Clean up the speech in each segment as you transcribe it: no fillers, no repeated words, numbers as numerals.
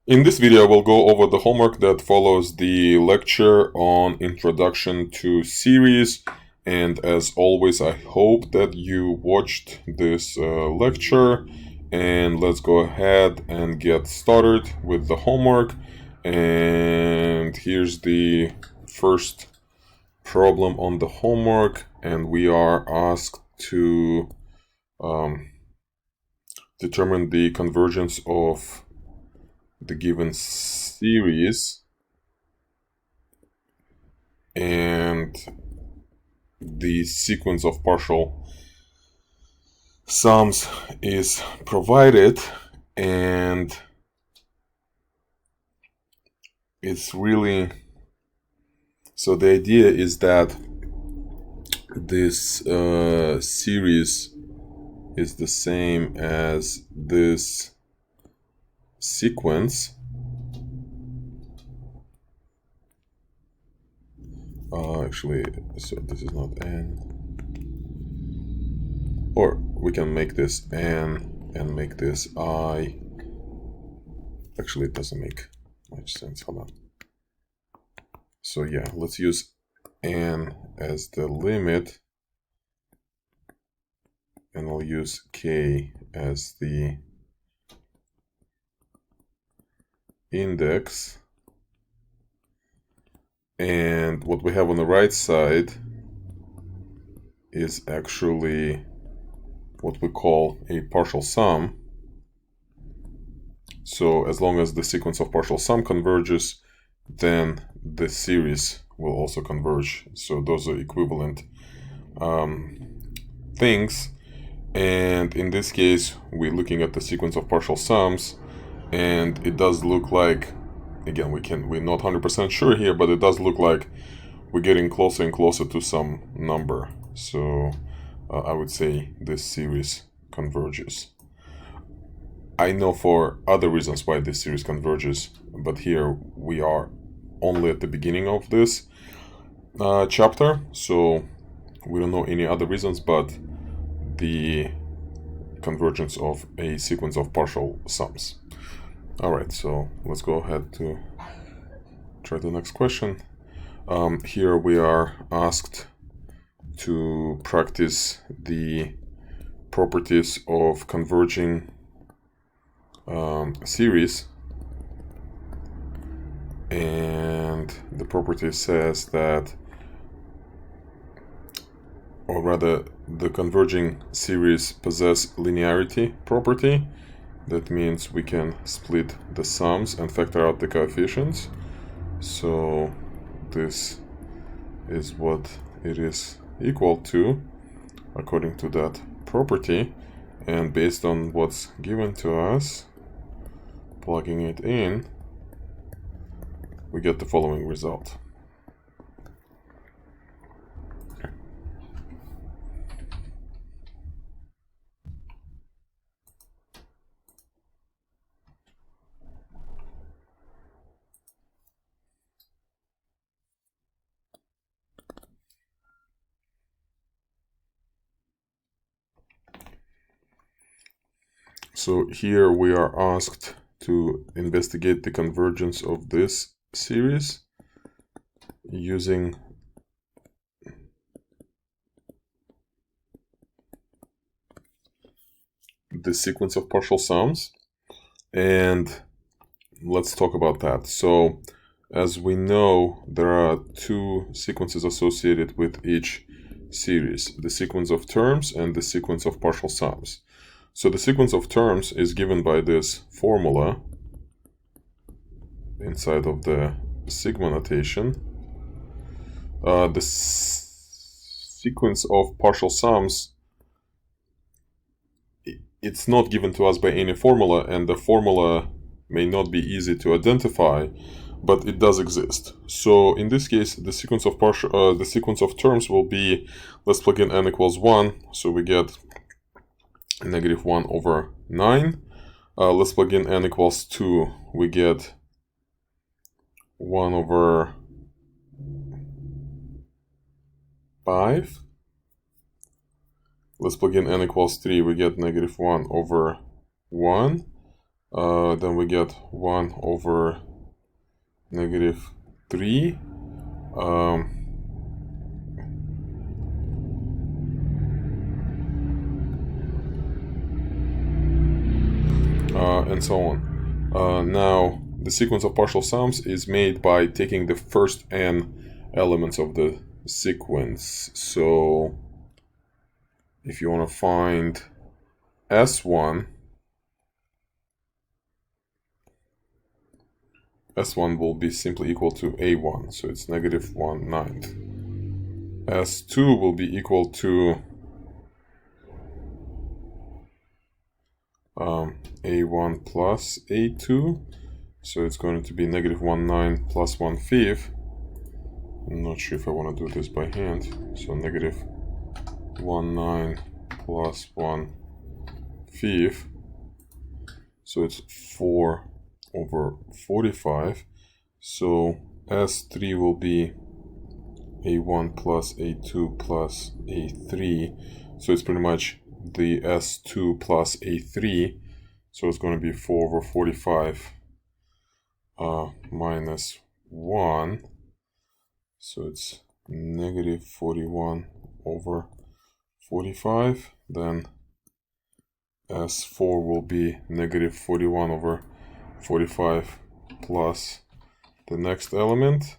In this video, we'll go over the homework that follows the lecture on Introduction to Series. And as always, I hope that you watched this lecture. And let's go ahead and get started with the homework. And here's the first problem on the homework. And we are asked to determine the convergence of the given series, and the sequence of partial sums is provided, and it's really, so the idea is that this series is the same as this sequence. Actually, so this is not n, or we can make this n and make this I. Actually, it doesn't make much sense. Hold on. So yeah, let's use n as the limit, and I'll use k as the index. And what we have on the right side is actually what we call a partial sum. So as long as the sequence of partial sum converges, then the series will also converge. So those are equivalent things. And in this case, we're looking at the sequence of partial sums, and it does look like, again, we're not 100% sure here, but it does look like we're getting closer and closer to some number. So I would say this series converges. I know for other reasons why this series converges, but here we are only at the beginning of this chapter, so we don't know any other reasons but the convergence of a sequence of partial sums. Alright, so let's go ahead to try the next question. Here we are asked to practice the properties of converging series, and the property says that, or rather, the converging series possess linearity property. That means we can split the sums and factor out the coefficients. So this is what it is equal to according to that property. And based on what's given to us, plugging it in, we get the following result. So here we are asked to investigate the convergence of this series using the sequence of partial sums, and let's talk about that. So as we know, there are two sequences associated with each series, the sequence of terms and the sequence of partial sums. So the sequence of terms is given by this formula inside of the sigma notation. The sequence of partial sums, it's not given to us by any formula, and the formula may not be easy to identify, but it does exist. So in this case, the sequence of the sequence of terms will be, let's plug in n equals 1, so we get -1 over 9. Let's plug in n equals 2, we get 1 over 5. Let's plug in n equals 3, we get -1 over 1. Then we get 1 over negative 3. And so on. Now, the sequence of partial sums is made by taking the first n elements of the sequence. So, if you want to find S1, S1 will be simply equal to A1, so it's negative 1/9. S2 will be equal to A1 plus A2, so it's going to be negative 1/9 plus 1/5. I'm not sure if I want to do this by hand, so negative 1/9 plus 1/5, so it's 4 over 45. So S3 will be A1 plus A2 plus A3, so it's pretty much the S2 plus A3, so it's going to be 4 over 45 minus 1, so it's negative 41 over 45. Then S4 will be negative 41 over 45 plus the next element.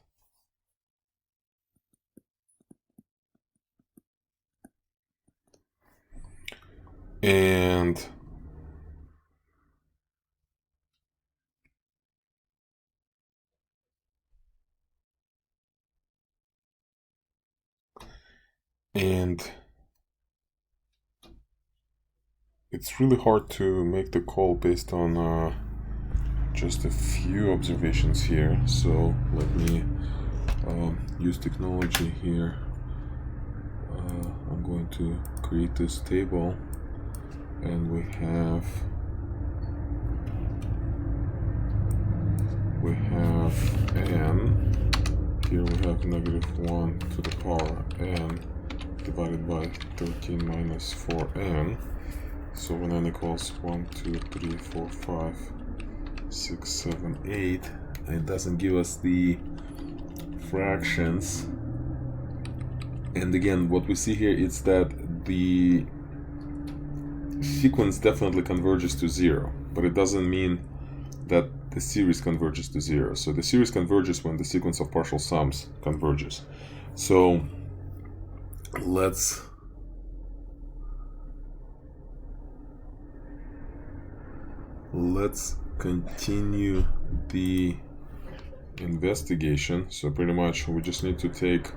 And it's really hard to make the call based on just a few observations here. So let me use technology here. I'm going to create this table, and we have n. Here we have negative 1 to the power n divided by 13 minus 4n. So when n equals 1, 2, 3, 4, 5, 6, 7, 8, it doesn't give us the fractions. And again, what we see here is that the sequence definitely converges to 0, but it doesn't mean that the series converges to 0. So the series converges when the sequence of partial sums converges. So let's continue the investigation. So pretty much we just need to take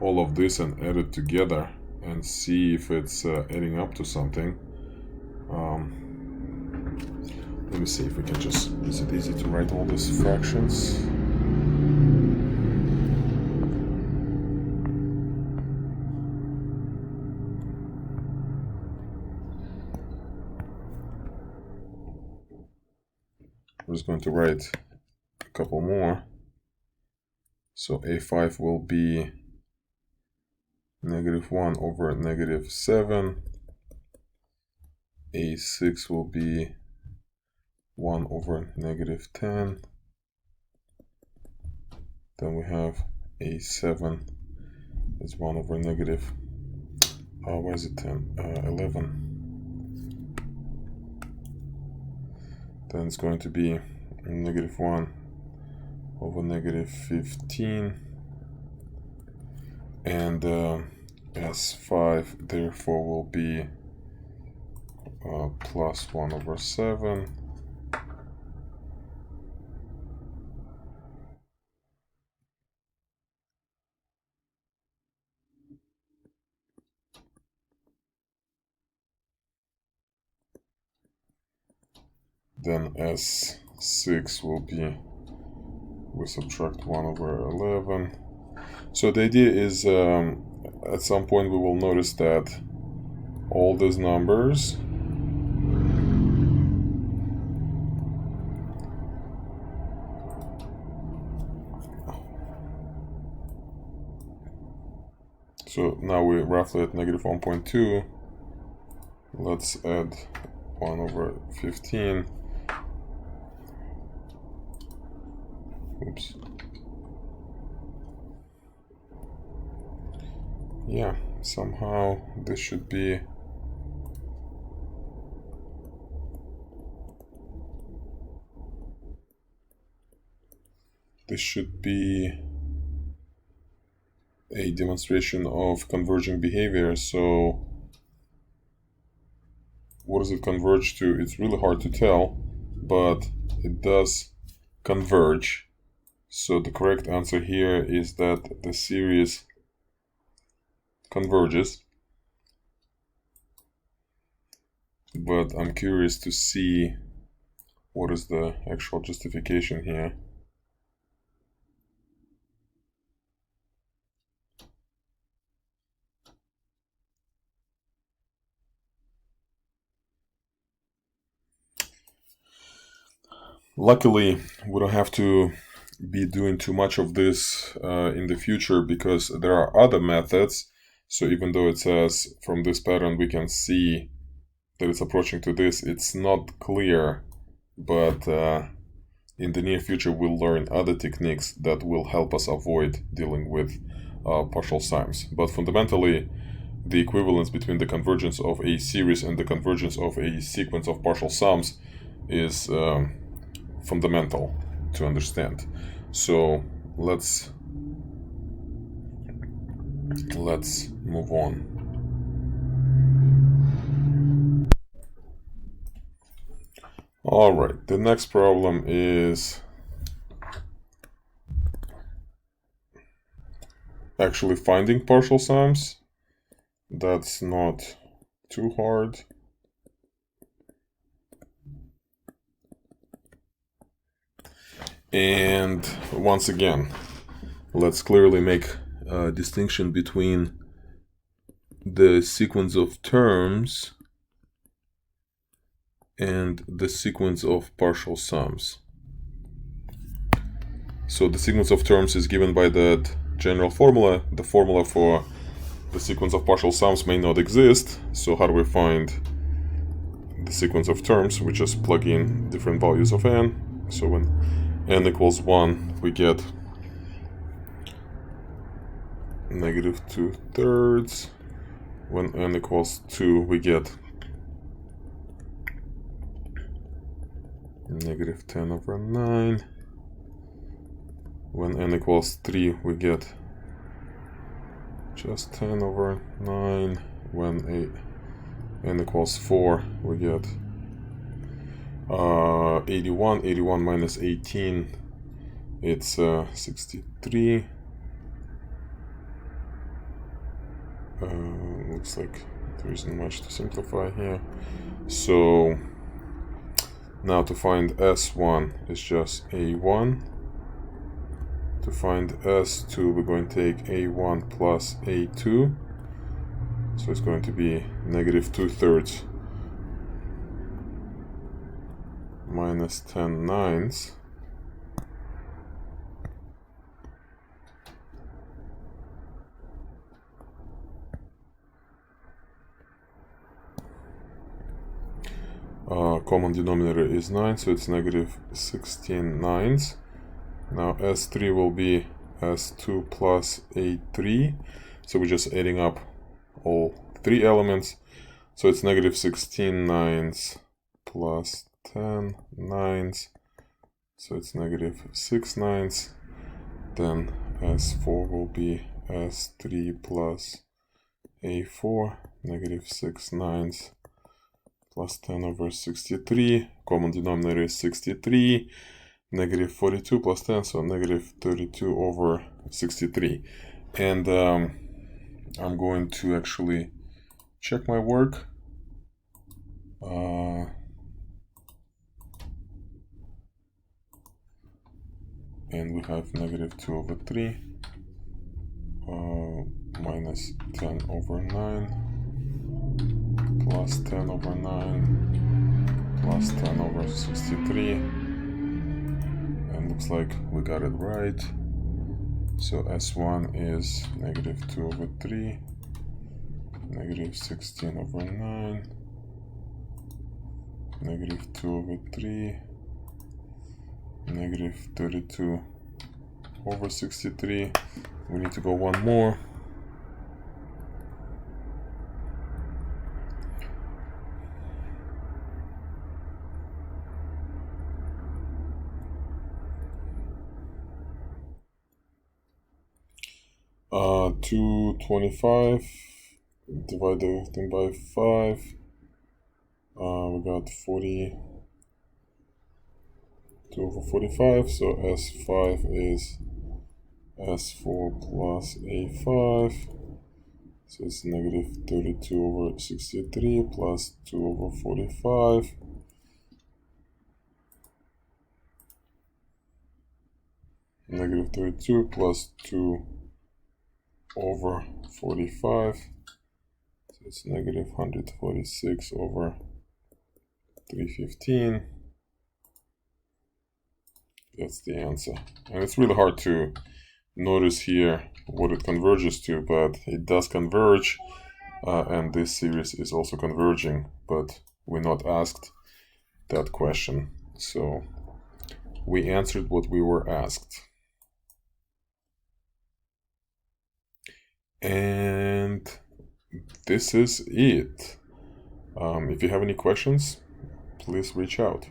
all of this and add it together and see if it's adding up to something. Let me see if we can just, is it easy to write all these fractions? I'm just going to write a couple more. So A5 will be negative 1 over negative 7. A6 will be 1 over negative 10. Then we have A7 is 1 over negative, why is it 10? 11. Then it's going to be negative 1 over negative 15. And S5 therefore will be plus 1 over 7. Then S6 will be, we subtract 1 over 11. So the idea is at some point we will notice that all these numbers so now we're roughly at negative 1.2. Let's add 1 over 15. oops. Yeah, somehow this should be a demonstration of converging behavior. So what does it converge to? It's really hard to tell, but it does converge. So the correct answer here is that the series converges. But I'm curious to see what is the actual justification here. Luckily, we don't have to be doing too much of this in the future, because there are other methods. So even though it says from this pattern we can see that it's approaching to this, it's not clear, but in the near future we'll learn other techniques that will help us avoid dealing with partial sums. But fundamentally, the equivalence between the convergence of a series and the convergence of a sequence of partial sums is fundamental to understand. So let's move on. All right, the next problem is actually finding partial sums. That's not too hard. And once again, let's clearly make a distinction between the sequence of terms and the sequence of partial sums. So the sequence of terms is given by that general formula. The formula for the sequence of partial sums may not exist. So how do we find the sequence of terms? We just plug in different values of n. So when n equals 1, we get -2/3. When n equals 2, we get -10/9. When n equals 3, we get just 10/9. When n equals 4, we get 81. 81 minus 18, it's 63. Looks like there isn't much to simplify here. So now to find S1 is just A1. To find S2, we're going to take A1 plus A2. So it's going to be -2/3 minus 10/9. Common denominator is 9, so it's -16/9. Now S3 will be S2 plus A3. So we're just adding up all three elements. So it's -16/9 plus 10/9. So it's -6/9. Then S4 will be S3 plus A4, -6/9 plus 10/63. Common denominator is 63. -42 plus 10, so -32/63. And I'm going to actually check my work. And we have -2/3 minus 10/9 plus 10/9 plus 10/63. And looks like we got it right. So S1 is -2/3, -16/9, -2/3, -32 over 63. We need to go one more. Uh, 225 divide everything by 5. We got 42 over 45, so S5 is S4 plus A5, so it's negative 32 over 63 plus 2 over 45. Negative 32 plus 2 over 45, so it's negative 146 over 315. That's the answer. And it's really hard to notice here what it converges to, but it does converge, and this series is also converging, but we're not asked that question, so we answered what we were asked. And this is it. If you have any questions, please reach out.